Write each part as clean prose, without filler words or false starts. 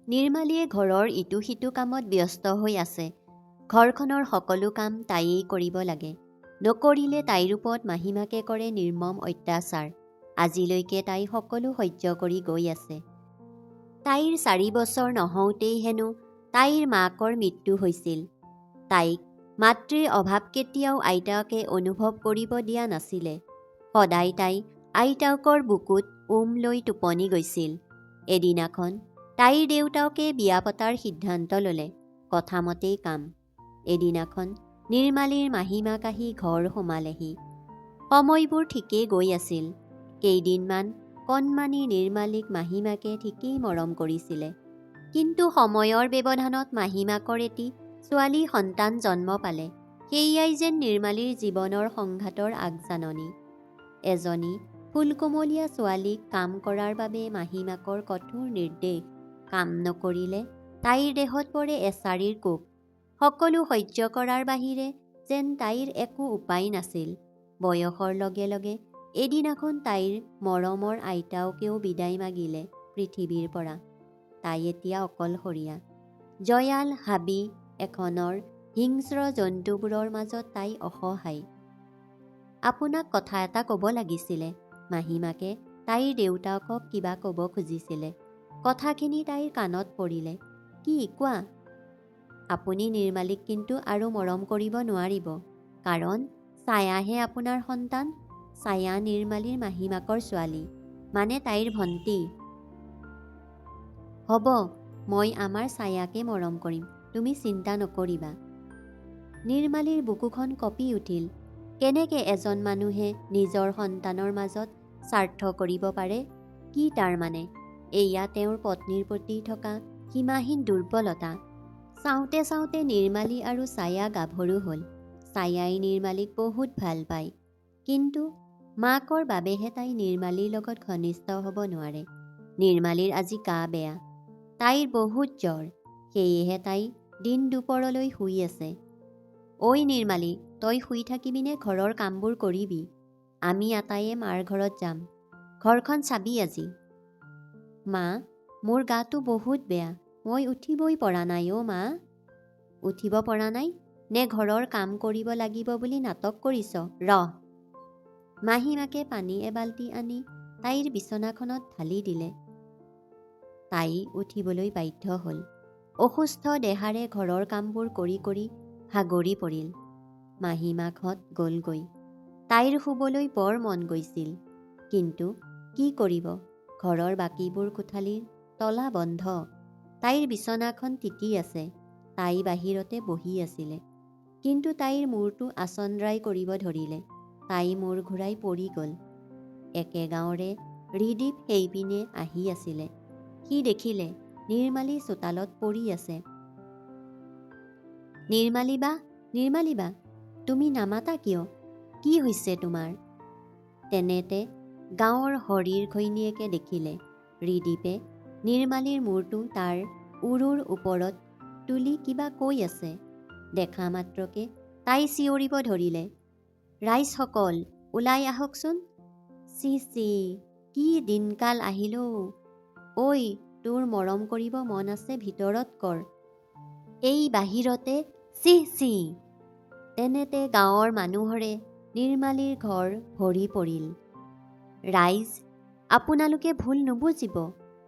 নিৰ্মালীয়ে ঘৰৰ ইটো সিটো কামত ব্যস্ত হৈ আছে। ঘৰখনৰ সকলো কাম তাইয়েই কৰিব লাগে। নকৰিলে তাইৰ ওপৰত মাহীমাকে কৰে নিৰ্মম অত্যাচাৰ। আজিলৈকে তাই সকলো সহ্য কৰি গৈ আছে। তাইৰ 4 বছৰ নহওঁতেই হেনো তাইৰ মাকৰ মৃত্যু হৈছিল। তাইক মাতৃৰ অভাৱ কেতিয়াও আইতাকে অনুভৱ কৰিব দিয়া নাছিলে। সদায় তাই আইতাকৰ বুকুত লৈ টোপনি গৈছিল। এদিনাখন তাইৰ দেউতাকে বিয়া পতাৰ সিদ্ধান্ত ল'লে। কথামতেই কাম। এদিনাখন নিৰ্মালীৰ মাহীমাক আহি ঘৰ সোমালেহি। সময়বোৰ ঠিকেই গৈ আছিল। কেইদিনমান কণমানি নিৰ্মালীক মাহীমাকে ঠিকেই মৰম কৰিছিলে। কিন্তু সময়ৰ ব্যৱধানত মাহীমাকৰ এটি ছোৱালী সন্তান জন্ম পালে। সেয়াই যেন নিৰ্মালীৰ জীৱনৰ সংঘাতৰ আগজাননী। এজনী ফুলকুমলীয়া ছোৱালীক কাম কৰাৰ বাবে মাহীমাকৰ কঠোৰ নিৰ্দেশ। কাম নকৰিলে তাইৰ দেহত পৰে এছাৰিৰ কোব। সকলো সহ্য কৰাৰ বাহিৰে যেন তাইৰ একো উপায় নাছিল। বয়সৰ লগে লগে এদিনাখন তাইৰ মৰমৰ আইতাকেও বিদায় মাগিলে পৃথিৱীৰ পৰা। তাই এতিয়া অকলশৰীয়া। জয়াল হাবি এখনৰ হিংস্ৰ জন্তুবোৰৰ মাজত তাই অসহায়। আপোনাক কথা এটা ক'ব লাগিছিলে। মাহীমাকে তাইৰ দেউতাকক কিবা ক'ব খুজিছিলে। কথাখিনি তাইৰ কাণত পৰিলে। কি কোৱা? আপুনি নিৰ্মালীক কিন্তু আৰু মৰম কৰিব নোৱাৰিব। কাৰণ ছায়াহে আপোনাৰ সন্তান। ছায়া নিৰ্মালীৰ মাহীমাকৰ ছোৱালী, মানে তাইৰ ভণ্টী। হ'ব, মই আমাৰ ছায়াকে মৰম কৰিম। তুমি চিন্তা নকৰিবা। নিৰ্মালীৰ বুকুখন কঁপি উঠিল। কেনেকে এজন মানুহে নিজৰ সন্তানৰ মাজত স্বাৰ্থ কৰিব পাৰে? কি তাৰ মানে? এয়া তেওঁৰ পত্নীৰ প্ৰতি থকা সীমাহীন দুৰ্বলতা। চাওঁতে চাওঁতে নিৰ্মালী আৰু ছায়া গাভৰু হ'ল। ছায়াই নিৰ্মালীক বহুত ভাল পায়। কিন্তু মাকৰ বাবেহে তাই নিৰ্মালীৰ লগত ঘনিষ্ঠ হ'ব নোৱাৰে। নিৰ্মালীৰ আজি গা বেয়া। তাইৰ বহুত জ্বৰ। সেয়েহে তাই দিন দুপৰলৈ শুই আছে। ঐ নিৰ্মালী, তই শুই থাকিবিনে ঘৰৰ কামবোৰ কৰিবি? আমি আটাইয়ে মাৰ ঘৰত যাম। ঘৰখন চাবি আজি। মা, মোৰ গাটো বহুত বেয়া। মই উঠিবই পৰা নাই অ' মা। উঠিব পৰা নাই নে ঘৰৰ কাম কৰিব লাগিব বুলি নাটক কৰিছ? ৰহ। মাহীমাকে পানী এবাল্টি আনি তাইৰ বিচনাখনত ঢালি দিলে। তাই উঠিবলৈ বাধ্য হ'ল। অসুস্থ দেহাৰে ঘৰৰ কামবোৰ কৰি কৰি ভাগৰি পৰিল। মাহীমাকহঁত গ'লগৈ। তাইৰ শুবলৈ বৰ মন গৈছিল। কিন্তু কি কৰিব? ঘৰৰ বাকীবোৰ কোঠালীৰ তলা বন্ধ। তাইৰ বিচনাখন তিতি আছে। তাই বাহিৰতে বহি আছিলে। কিন্তু তাইৰ মূৰটো আচন্দ্ৰাই কৰিব ধৰিলে। তাই মূৰ ঘূৰাই পৰি গ'ল। একে গাঁৱৰে ৰিদীপ সেইপিনে আহি আছিলে। সি দেখিলে নিৰ্মালী চোতালত পৰি আছে। নিৰ্মালী বা, নিৰ্মালী বা, তুমি নামাতা কিয়? কি হৈছে তোমাৰ? তেনেতে গাঁৱৰ হৰিৰ ঘৈণীয়েকে দেখিলে ৰিদীপে নিৰ্মালীৰ মূৰটো তাৰ উৰুৰ ওপৰত তুলি কিবা কৈ আছে। দেখা মাত্ৰকে তাই চিঞৰিব ধৰিলে, ৰাইজসকল ওলাই আহকচোন। চি চি, কি দিনকাল আহিল অ'। ঐ, তোৰ মৰম কৰিব মন আছে ভিতৰত কৰ। এই বাহিৰতে চিঃ চিঃ। তেনেতে গাঁৱৰ মানুহৰে নিৰ্মালীৰ ঘৰ ভৰি পৰিল। ৰাইজ, আপোনালোকে ভুল নুবুজিব।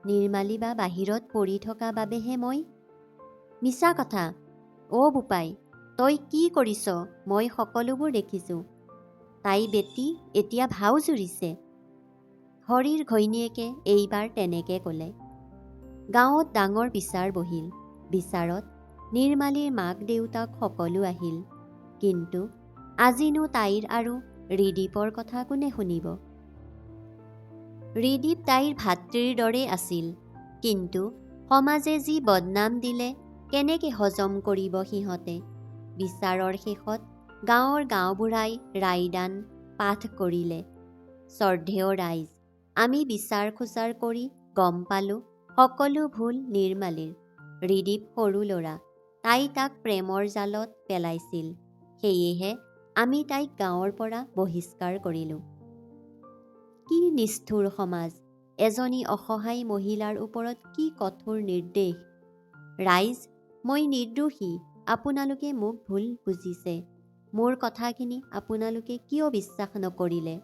নিৰ্মালী বা বাহিৰত পৰি থকা বাবেহে মই। মিছা কথা। অ' বোপাই, তই কি কৰিছ? মই সকলোবোৰ দেখিছোঁ। তাই বেটি এতিয়া ভাও জুৰিছে। হৰিৰ ঘৈণীয়েকে এইবাৰ তেনেকে ক'লে। গাঁৱত ডাঙৰ বিচাৰ বহিল। বিচাৰত নিৰ্মালীৰ মাক দেউতাক সকলো আহিল। কিন্তু আজিনো তাইৰ আৰু ৰিদীপৰ কথা কোনে শুনিব? ৰিদীপ তাইৰ ভাতৃৰ দৰে আছিল। কিন্তু সমাজে যি বদনাম দিলে কেনেকে হজম কৰিব সিহঁতে? বিচাৰৰ শেষত গাঁৱৰ গাঁওবুঢ়াই ৰায়দান পাঠ কৰিলে। শ্ৰদ্ধেয় ৰাইজ, আমি বিচাৰ খোচাৰ কৰি গম পালোঁ সকলো ভুল নিৰ্মালীৰ। ৰিদীপ সৰু ল'ৰা। তাই তাক প্ৰেমৰ জালত পেলাইছিল। সেয়েহে আমি তাইক গাঁৱৰ পৰা বহিষ্কাৰ কৰিলোঁ। কি নিষ্ঠুৰ সমাজ! এজনী অসহায় মহিলাৰ ওপৰত কি কঠোৰ নিৰ্দেশ! ৰাইজ, মই নিৰ্দোষী, আপোনালোকে মোক ভুল বুজিছে। মোৰ কথাখিনি আপোনালোকে কিয় বিশ্বাস নকৰিলে?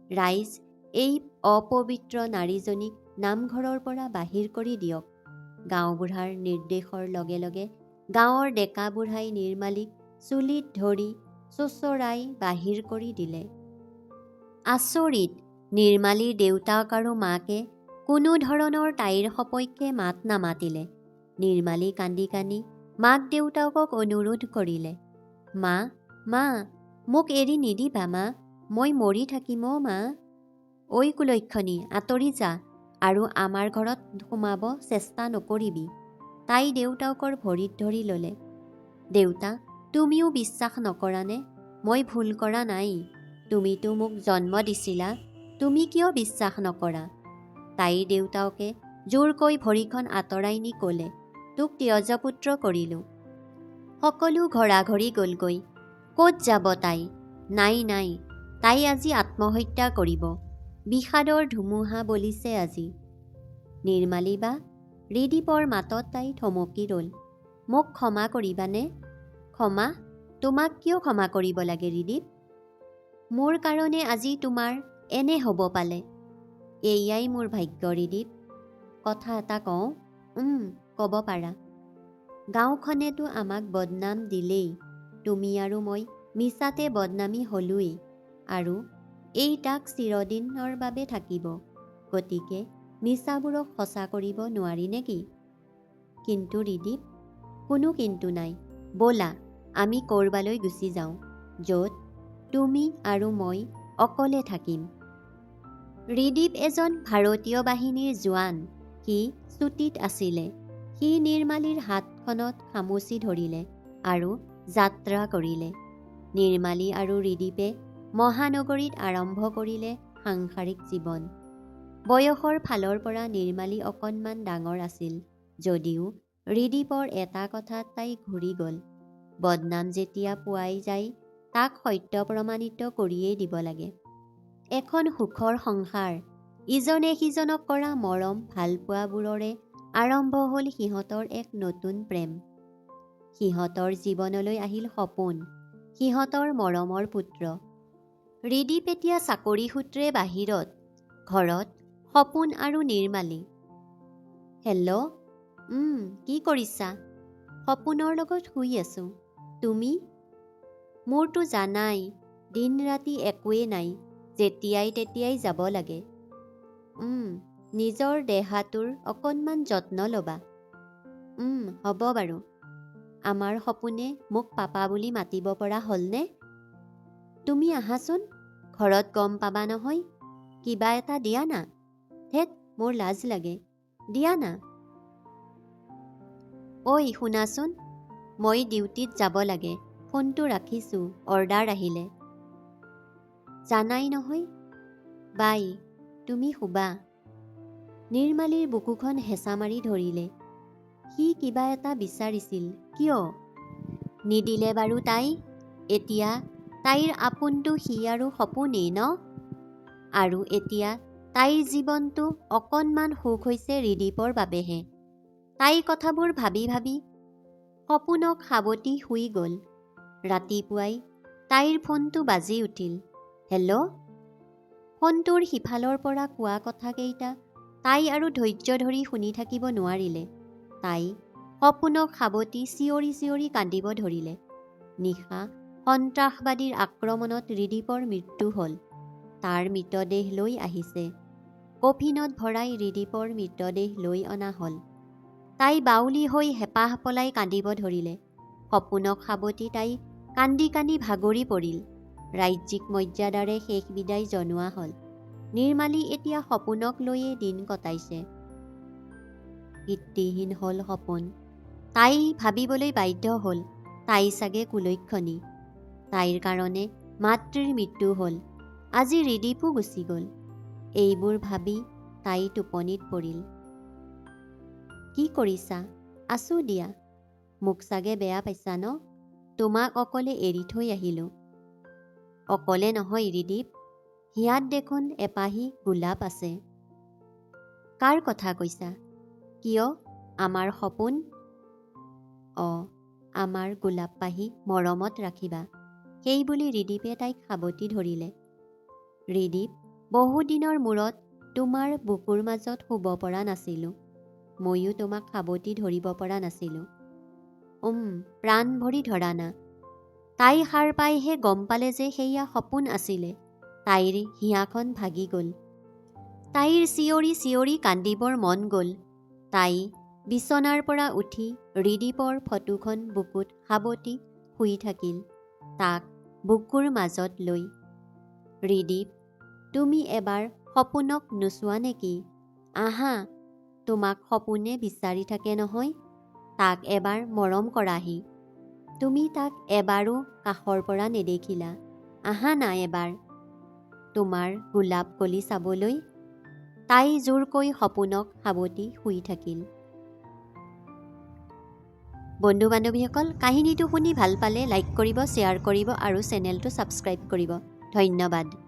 ৰাইজ, এই অপবিত্ৰ নাৰীজনীক নামঘৰৰ পৰা বাহিৰ কৰি দিয়ক। গাঁওবুঢ়াৰ নিৰ্দেশৰ লগে লগে গাঁৱৰ ডেকা বুঢ়াই নিৰ্মালীক চুলিত ধৰি চোঁচৰাই বাহিৰ কৰি দিলে। আচৰিত, নিৰ্মালীৰ দেউতাক আৰু মাকে কোনো ধৰণৰ তাইৰ সপক্ষে মাত নামাতিলে। নিৰ্মালী কান্দি কান্দি মাক দেউতাকক অনুৰোধ কৰিলে, মা, মা, মোক এৰি নিদিবা মা, মই মৰি থাকিম অ' মা। ঐ কুলক্ষণী, আঁতৰি যা আৰু আমাৰ ঘৰত সোমাব চেষ্টা নকৰিবি। তাই দেউতাকৰ ভৰিত ধৰি ল'লে। দেউতা, তুমিও বিশ্বাস নকৰানে? মই ভুল কৰা নাই। তুমিতো মোক জন্ম দিছিলা, তুমি কিয় বিশ্বাস নকৰা? তাইৰ দেউতাকে জোৰকৈ ভৰিখন আঁতৰাই নি ক'লে, তোক ত্যজপুত্ৰ কৰিলোঁ। সকলো ঘৰাঘৰি গ'লগৈ। ক'ত যাব তাই? নাই নাই, তাই আজি আত্মহত্যা কৰিব। বিষাদৰ ধুমুহা বলিছে আজি। নিৰ্মালী বা, ৰিদীপৰ মাতত তাই থমকি ৰ'ল। মোক ক্ষমা কৰিবানে? ক্ষমা? তোমাক কিয় ক্ষমা কৰিব লাগে ৰিদীপ? মোৰ কাৰণে আজি তোমাৰ এনে হ'ব পালে। এয়াই মোৰ ভাগ্য ৰিদীপ। কথা এটা কওঁ? ক'ব পাৰা। গাঁওখনেতো আমাক বদনাম দিলেই, তুমি আৰু মই মিছাতে বদনামী হলোৱেই, আৰু এইটাক চিৰদিনৰ বাবে থাকিব। গতিকে মিছাবোৰক সঁচা কৰিব নোৱাৰি নেকি? কিন্তু ৰিদীপ, কোনো কিন্তু নাই। ব'লা আমি ক'ৰবালৈ গুচি যাওঁ, য'ত তুমি আৰু মই অকলে থাকিম। ৰিদীপ এজন ভাৰতীয় বাহিনীৰ জোৱান। সি ছুটীত আছিলে। সি নিৰ্মালীৰ হাতখনত খামুচি ধৰিলে আৰু যাত্ৰা কৰিলে। নিৰ্মালী আৰু ৰিদীপে মহানগৰীত আৰম্ভ কৰিলে সাংসাৰিক জীৱন। বয়সৰ ফালৰ পৰা নিৰ্মালী অকণমান ডাঙৰ আছিল যদিও ৰিদীপৰ এটা কথাত তাই ঘূৰি গ'ল। বদনাম যেতিয়া পোৱাই যায়, তাক সত্য প্ৰমাণিত কৰিয়েই দিব লাগে। এখন সুখৰ সংসাৰ, ইজনে সিজনক কৰা মৰম ভালপোৱাবোৰৰে আৰম্ভ হ'ল সিহঁতৰ এক নতুন প্ৰেম। সিহঁতৰ জীৱনলৈ আহিল সপোন, সিহঁতৰ মৰমৰ পুত্ৰ। ৰিদীপ এতিয়া চাকৰি সূত্ৰে বাহিৰত, ঘৰত সপোন আৰু নিৰ্মালী। হেল্ল', কি কৰিছা? সপোনৰ লগত শুই আছো। তুমি? মোৰতো জানাই, দিন ৰাতি একোৱেই নাই, যেতিয়াই তেতিয়াই যাব লাগে। নিজৰ দেহাটোৰ অকণমান যত্ন ল'বা। হ'ব বাৰু। আমাৰ সপোনে মোক পাপা বুলি মাতিব পৰা হ'লনে? তুমি আহাচোন, ঘৰত গম পাবা নহয়। কিবা এটা দিয়া না। ধেৎ, মোৰ লাজ লাগে, দিয়া না। ঐ শুনাচোন, মই ডিউটিত যাব লাগে, ফোনটো ৰাখিছোঁ, অৰ্ডাৰ আহিলে। জানাই নহয়। বাই, তুমি শুবা। নিৰ্মালীৰ বুকুখন হেঁচা মাৰি ধৰিলে। সি কিবা এটা বিচাৰিছিল, কিয় নিদিলে বাৰু তাই? এতিয়া তাইৰ আপোনটো সি আৰু সপোনেই ন? আৰু এতিয়া তাইৰ জীৱনটো অকণমান সুখ হৈছে ৰিদীপৰ বাবেহে। তাই কথাবোৰ ভাবি ভাবি সপোনক সাৱটি শুই গ'ল। ৰাতিপুৱাই তাইৰ ফোনটো বাজি উঠিল। হেল্ল'। ফোনটোৰ সিফালৰ পৰা কোৱা কথাকেইটা তাই আৰু ধৈৰ্য ধৰি শুনি থাকিব নোৱাৰিলে। তাই সপোনক সাৱটি চিঞৰি চিঞৰি কান্দিব ধৰিলে। নিশা সন্ত্ৰাসবাদীৰ আক্ৰমণত ৰিদীপৰ মৃত্যু হ'ল। তাৰ মৃতদেহ লৈ আহিছে। কফিনত ভৰাই ৰিদীপৰ মৃতদেহ লৈ অনা হ'ল। তাই বাউলি হৈ হেঁপাহ পলাই কান্দিব ধৰিলে। সপোনক সাৱটি তাই কান্দি কান্দি ভাগৰি পৰিল। ৰাজ্যিক মৰ্যাদাৰে শেষ বিদায় জনোৱা হ'ল। নিৰ্মালী এতিয়া সপোনক লৈয়ে দিন কটাইছে। কীৰ্তিহীন হ'ল সপোন। তাই ভাবিবলৈ বাধ্য হ'ল, তাই চাগে কুলক্ষণী। তাইৰ কাৰণে মাতৃৰ মৃত্যু হ'ল। আজি ৰিদীপো গুচি গ'ল। এইবোৰ ভাবি তাই টোপনিত পৰিল। কি কৰিছা? আছোঁ দিয়া। মোক চাগে বেয়া পাইছা ন? তোমাক অকলে এৰি থৈ আহিলোঁ। অকলে নহয় ৰিদীপ, হিয়াত দেখোন এপাহি গোলাপ আছে। কাৰ কথা কৈছা? কিয়? আমাৰ সপোন আমাৰ গোলাপপাহি মৰমত ৰাখিবা। সেই বুলি ৰিদীপে তাইক সাবটি ধৰিলে। ৰিদীপ, বহুদিনৰ মূৰত তোমাৰ বুকুৰ মাজত শুব পৰা নাছিলোঁ। ময়ো তোমাক সাবটি ধৰিব পৰা নাছিলোঁ। প্ৰাণ ভৰি ধৰা না। তাই সাৰ পাইহে গম পালে যে সেয়া সপোন আছিলে। তাইৰ হিয়াখন ভাগি গ'ল। তাইৰ চিঞৰি চিঞৰি কান্দিবৰ মন গ'ল। তাই বিচনাৰ পৰা উঠি ৰিদীপৰ ফটোখন বুকুত সাবটি শুই থাকিল, তাক বুকুৰ মাজত লৈ। ৰিদীপ, তুমি এবাৰ সপোনক নোচোৱা নেকি? আহা, তোমাক সপোনে বিচাৰি থাকে নহয়। তাক এবাৰ মৰম কৰাহি। তুমি তাক এবাৰো কাষৰ পৰা নেদেখিলা। আহা না এবাৰ, তোমাৰ গোলাপ কলি চাবলৈ। তাই জোৰকৈ সপোনক সাবটি শুই থাকিল। বন্ধু বান্ধৱীসকল, কাহিনীটো শুনি ভাল পালে লাইক কৰিব, শ্বেয়াৰ কৰিব আৰু চেনেলটো ছাবস্ক্ৰাইব কৰিব। ধন্যবাদ।